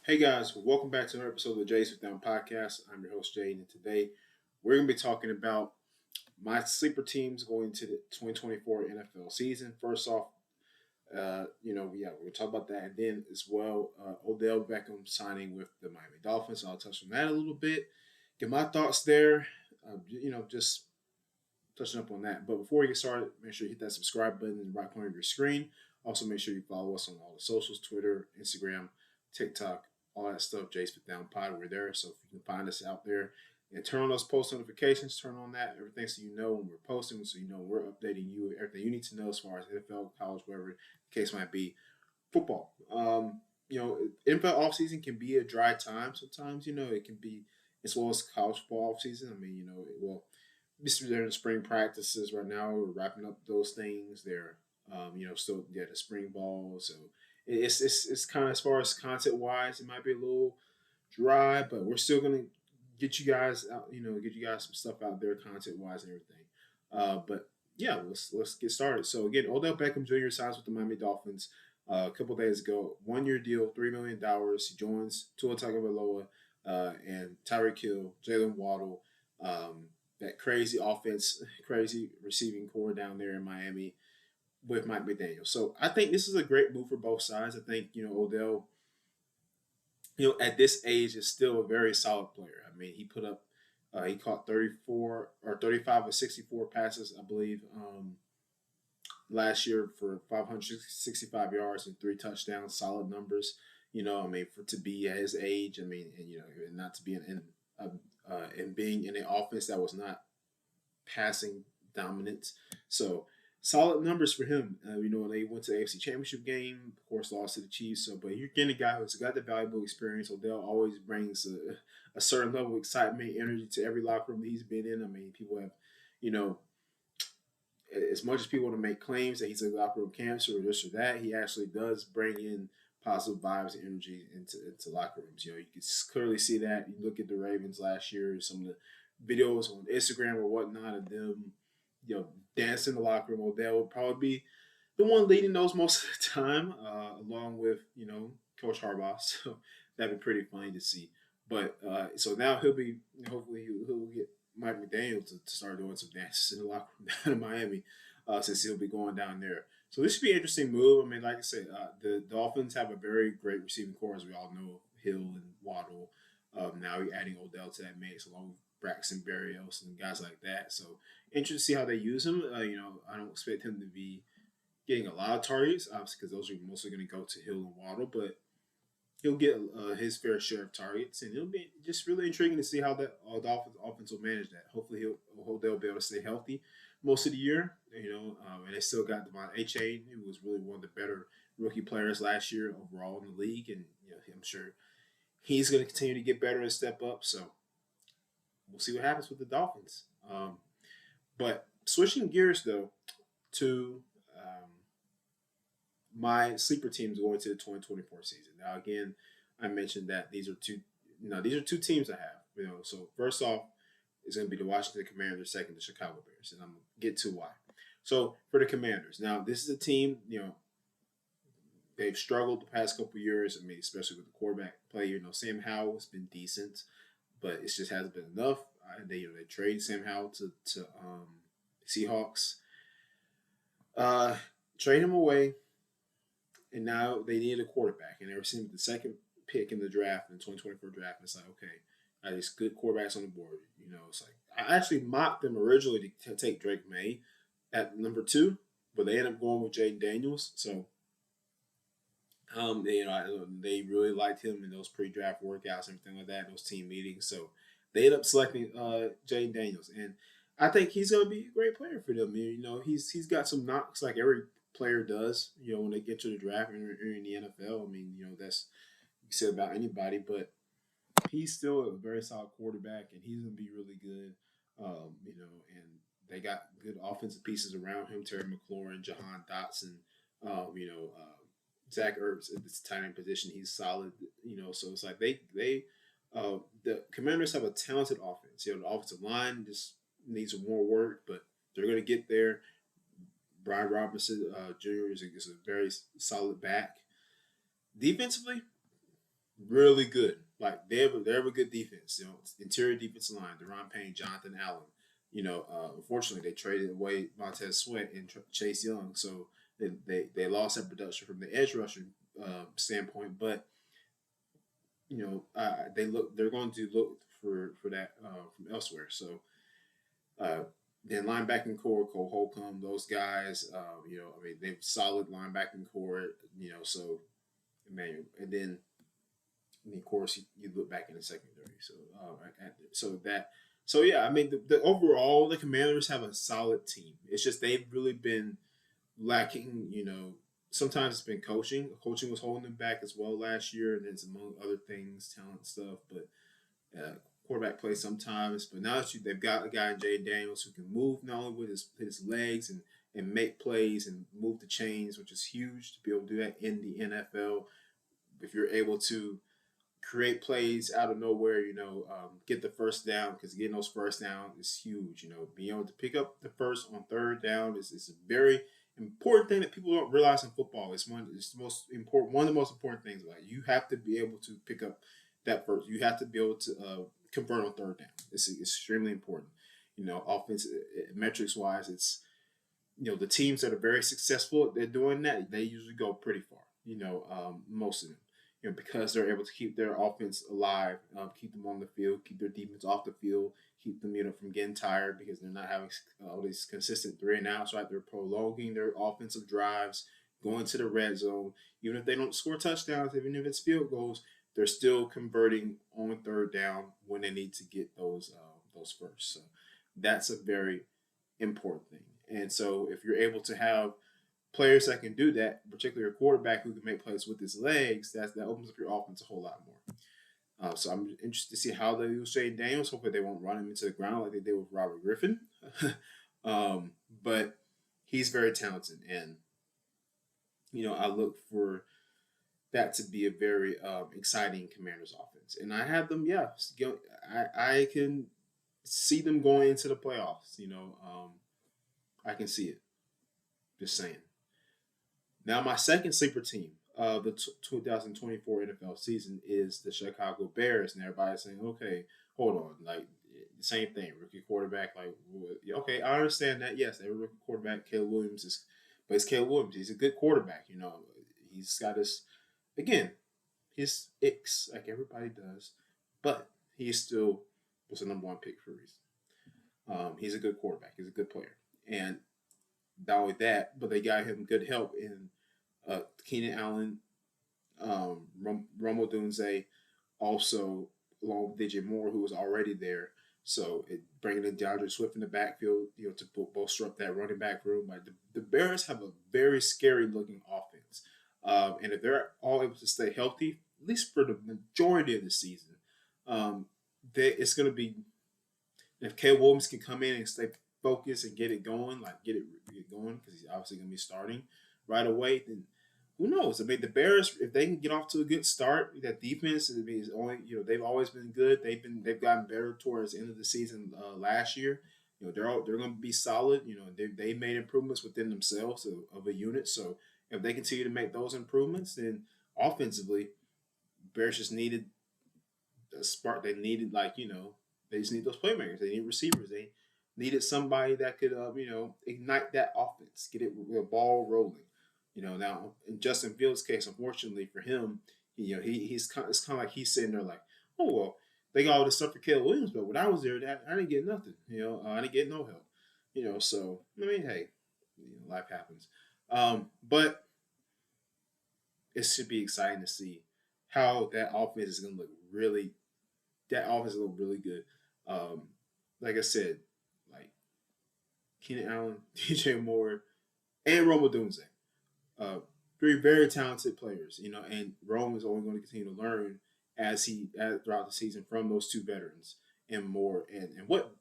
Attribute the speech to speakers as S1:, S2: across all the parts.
S1: Hey guys, welcome back to another episode of the Jays with Down podcast. I'm your host Jay, and today we're going to be talking about my sleeper teams going into the 2024 NFL season. First off, we're going to talk about that, and then as well, Odell Beckham signing with the Miami Dolphins. I'll touch on that a little bit, get my thoughts there. Just touching up on that. But before we get started, make sure you hit that subscribe button in the right corner of your screen. Also, make sure you follow us on all the socials: Twitter, Instagram, TikTok, all that stuff. Jace Put Down Pod, we're there. So if you can find us out there and turn on those post notifications, turn on that everything so you know when we're posting, so you know we're updating you everything you need to know as far as NFL, college, whatever the case might be. Football. NFL offseason can be a dry time sometimes. It can be as well as college football offseason. They're in spring practices right now. We're wrapping up those things. They're, still the spring ball. So it's kind of as far as content wise, it might be a little dry, but we're still gonna get you guys out. Get you guys some stuff out there, content wise and everything. But yeah, let's get started. So again, Odell Beckham Jr. signs with the Miami Dolphins a couple days ago. 1 year deal, $3 million. He joins Tua Tagovailoa and Tyreek Hill, Jalen Waddle. That crazy offense, crazy receiving core down there in Miami with Mike McDaniel. So I think this is a great move for both sides. I think, Odell, at this age is still a very solid player. I mean, he caught 34 or 35 of 64 passes, I believe, last year for 565 yards and 3 touchdowns, solid numbers. For to be at his age, and not to be and being in an offense that was not passing dominance. So solid numbers for him. They went to the AFC Championship game, of course, lost to the Chiefs. So, but you're getting a guy who's got the valuable experience. Odell always brings a certain level of excitement, energy to every locker room that he's been in. I mean, people have, you know, as much as people want to make claims that he's a locker room cancer or this or that, he actually does bring in positive vibes and energy into locker rooms. You can clearly see that. You look at the Ravens last year, some of the videos on Instagram or whatnot of them, dancing in the locker room. Odell would probably be the one leading those most of the time, along with Coach Harbaugh. So that'd be pretty funny to see. But so now he'll be hopefully he'll get Mike McDaniel to start doing some dances in the locker room down in Miami, since he'll be going down there. So this should be an interesting move. I mean, like I said, the Dolphins have a very great receiving core, as we all know, Hill and Waddle. Now you're adding Odell to that mix, along with Braxton Berrios and guys like that. So interesting to see how they use him. I don't expect him to be getting a lot of targets, obviously, because those are mostly going to go to Hill and Waddle, but he'll get his fair share of targets, and it'll be just really intriguing to see how that Dolphins offense will manage that. Hopefully, they'll be able to stay healthy most of the year. And they still got Devon A-Chain, who was really one of the better rookie players last year overall in the league, and I'm sure he's going to continue to get better and step up. So we'll see what happens with the Dolphins. But switching gears though to my sleeper teams going to the 2024 season. Now, again, I mentioned that these are two teams I have. So first off, it's going to be the Washington Commanders, second the Chicago Bears, and I'm going to get to why. So for the Commanders, now this is a team. They've struggled the past couple of years. I mean, especially with the quarterback play. Sam Howell has been decent, but it just hasn't been enough. They trade Sam Howell to Seahawks, trade him away, and now they need a quarterback, and they were sitting with the second pick in the draft in the 2024 draft, and it's like, okay, these good quarterbacks on the board. It's like I actually mocked them originally to take Drake May at number 2, but they ended up going with Jaden Daniels. So, they really liked him in those pre-draft workouts and everything like that, those team meetings. So they ended up selecting Jaden Daniels, and I think he's going to be a great player for them. He's got some knocks like every player does. When they get to the draft and are in the NFL. I mean, that's you can say about anybody, but he's still a very solid quarterback, and he's going to be really good. And they got good offensive pieces around him: Terry McLaurin, Jahan Dotson. Zach Ertz at this tight end position. He's solid. So it's like the Commanders have a talented offense. The offensive line just needs more work, but they're going to get there. Brian Robinson Jr. is a very solid back. Defensively, really good. Like they have a good defense. Interior defensive line, Deron Payne, Jonathan Allen. Unfortunately, they traded away Montez Sweat and Chase Young, so they lost that production from the edge rusher standpoint. But they're going to look for that from elsewhere. So uh, then linebacking core, Cole Holcomb, those guys, they've solid linebacking core. So man, and then of course, you look back in the secondary. So yeah, I mean, the overall, the Commanders have a solid team. It's just they've really been lacking. Sometimes it's been coaching. Coaching was holding them back as well last year, and it's among other things, talent stuff. But quarterback play sometimes. But now that they've got a guy in Jay Daniels who can move not only with his legs and make plays and move the chains, which is huge to be able to do that in the NFL. If you're able to create plays out of nowhere, get the first down because getting those first down is huge. Being able to pick up the first on third down is a very important thing that people don't realize in football. It's the most important, one of the most important things. Like you have to be able to pick up that first. You have to be able to convert on third down. It's extremely important. Offense metrics wise, it's the teams that are very successful at doing that, they usually go pretty far. Most of them. Because they're able to keep their offense alive, keep them on the field, keep their defense off the field, keep them from getting tired because they're not having all these consistent three and outs. Right, they're prolonging their offensive drives, going to the red zone. Even if they don't score touchdowns, even if it's field goals, they're still converting on third down when they need to get those first. So that's a very important thing. And so if you're able to have players that can do that, particularly a quarterback who can make plays with his legs, that opens up your offense a whole lot more. So I'm interested to see how they use Shane Daniels. Hopefully they won't run him into the ground like they did with Robert Griffin. But he's very talented, and I look for that to be a very exciting Commanders offense. And I have them, yeah. I can see them going into the playoffs. I can see it. Just saying. Now, my second sleeper team of the 2024 NFL season is the Chicago Bears, and everybody's saying, "Okay, hold on, like the same thing, rookie quarterback." Like, okay, I understand that. Yes, they were rookie quarterback. Caleb Williams but it's Caleb Williams. He's a good quarterback. He's got his icks like everybody does, but he still was the number one pick for a reason. He's a good quarterback. He's a good player, and not only that, but they got him good help in Keenan Allen, Romo Dunze, also along with DJ Moore, who was already there. So bringing in DeAndre Swift in the backfield, to bolster up that running back room. Like the Bears have a very scary looking offense, and if they're all able to stay healthy, at least for the majority of the season, it's going to be if Caleb Williams can come in and stay focused and get it going, like get it going, because he's obviously going to be starting right away, then who knows? I mean, the Bears, if they can get off to a good start, that defense is only they've always been good. They've gotten better towards the end of the season last year. They're going to be solid. They made improvements within themselves of a unit. So if they continue to make those improvements, then offensively, Bears just needed a spark. They needed they just need those playmakers. They need receivers. They needed somebody that could ignite that offense, get the ball rolling. Now in Justin Fields' case, unfortunately for him, it's kind of like he's sitting there like, oh well, they got all this stuff for Caleb Williams, but when I was there, I didn't get nothing. I didn't get no help. So I mean, hey, life happens. But it should be exciting to see how that offense is going to look really. That offense is going to look really good. Like I said, like Keenan Allen, DJ Moore, and Roma Dunze. Uh, Three very talented players, and Rome is only going to continue to learn throughout the season from those two veterans and more. And what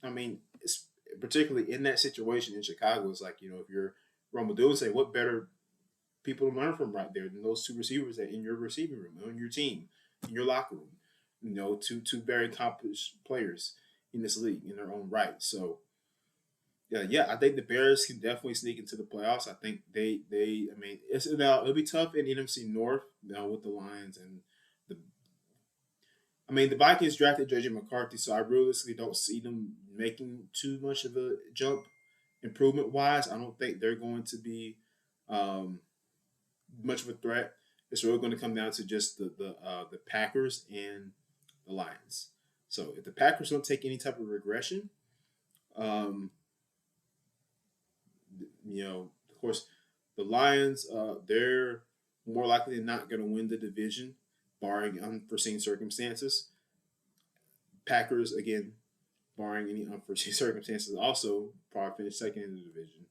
S1: I mean, it's particularly in that situation in Chicago, is like if you're Roma Dunze, what better people to learn from right there than those two receivers that in your receiving room, on your team, in your locker room. Two very accomplished players in this league in their own right. So yeah, I think the Bears can definitely sneak into the playoffs. I think I mean, it'll be tough in NFC North, with the Lions and I mean, the Vikings drafted JJ McCarthy, so I realistically don't see them making too much of a jump improvement wise. I don't think they're going to be um, much of a threat. It's really going to come down to just the Packers and the Lions. So if the Packers don't take any type of regression, um, of course, the Lions, they're more likely than not going to win the division, barring unforeseen circumstances. Packers, again, barring any unforeseen circumstances, also probably finish second in the division.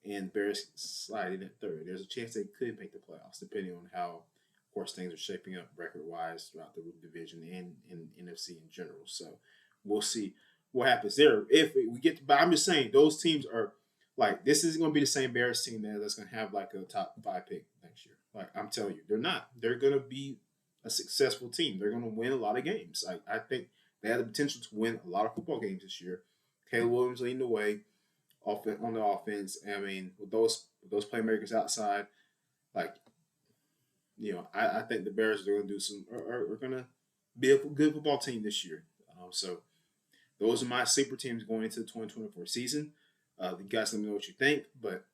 S1: And Bears sliding at third. There's a chance they could make the playoffs, depending on how, of course, things are shaping up record-wise throughout the division and in NFC in general. So we'll see what happens there. If we get, but I'm just saying those teams are like this is going to be the same Bears team that's going to have like a top 5 pick next year. Like I'm telling you, they're not. They're going to be a successful team. They're going to win a lot of games. I think they have the potential to win a lot of football games this year. Caleb Williams leading the way on the offense. I mean, with those playmakers outside, like I think the Bears are going to do are going to be a good football team this year. So those are my sleeper teams going into the 2024 season. You guys let me know what you think, but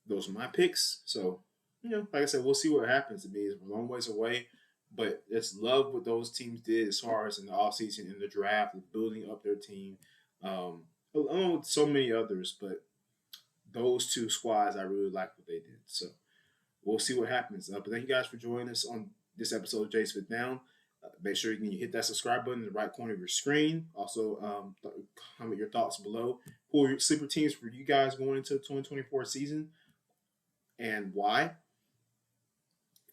S1: those are my picks. So like I said, we'll see what happens. I mean, it's a long ways away. But just love what those teams did as far as in the offseason, in the draft, and building up their team, along with so many others. But those two squads, I really like what they did. So we'll see what happens. But thank you guys for joining us on this episode of Jace Fit Down. Make sure you hit that subscribe button in the right corner of your screen. Also, comment your thoughts below. Who are your sleeper teams for you guys going into the 2024 season and why?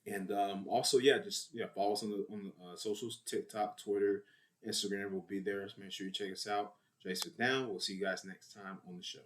S1: And also, just follow us on the socials, TikTok, Twitter, Instagram. We'll be there. So make sure you check us out. Jace Fit Down. We'll see you guys next time on the show.